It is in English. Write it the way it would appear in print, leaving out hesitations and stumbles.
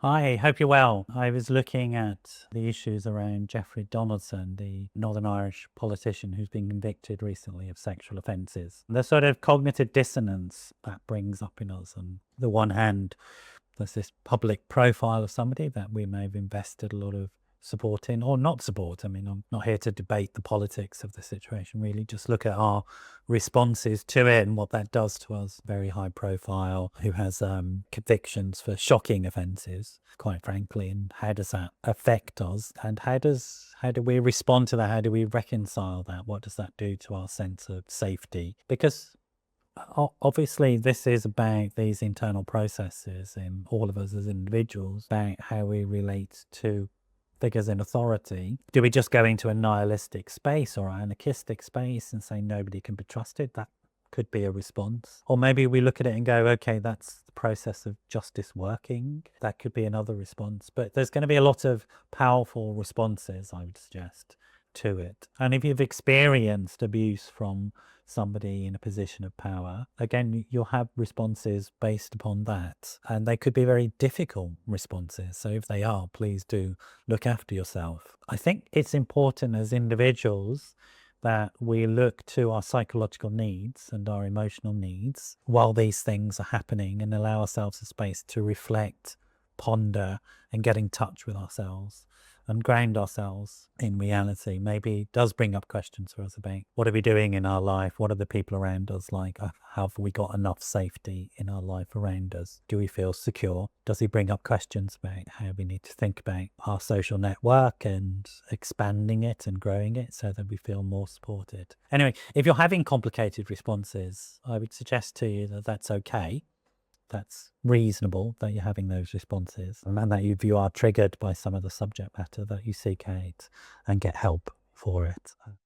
Hi, hope you're well. I was looking at the issues around Jeffrey Donaldson, the Northern Irish politician who's been convicted recently of sexual offences. The sort of cognitive dissonance that brings up in us. On the one hand, there's this public profile of somebody that we may have invested a lot of support in or not support. I mean, I'm not here to debate the politics of the situation, really. Just look at our responses to it and what that does to us. Very high profile, who has convictions for shocking offences, quite frankly. And how does that affect us? And how do we respond to that? How do we reconcile that? What does that do to our sense of safety? Because obviously, this is about these internal processes in all of us as individuals, about how we relate to figures in authority. Do we just go into a nihilistic space or an anarchistic space and say nobody can be trusted? That could be a response. Or maybe we look at it and go, okay, that's the process of justice working. That could be another response. But there's going to be a lot of powerful responses, I would suggest, to it. And if you've experienced abuse from somebody in a position of power, again, you'll have responses based upon that. And they could be very difficult responses. So if they are, please do look after yourself. I think it's important as individuals that we look to our psychological needs and our emotional needs while these things are happening and allow ourselves a space to reflect, ponder, and get in touch with ourselves and ground ourselves in reality. Maybe it does bring up questions for us about what are we doing in our life? What are the people around us like? Have we got enough safety in our life around us? Do we feel secure? Does he bring up questions about how we need to think about our social network and expanding it and growing it so that we feel more supported? Anyway, if you're having complicated responses, I would suggest to you that that's okay. That's reasonable that you're having those responses and that you are triggered by some of the subject matter, that you seek out and get help for it.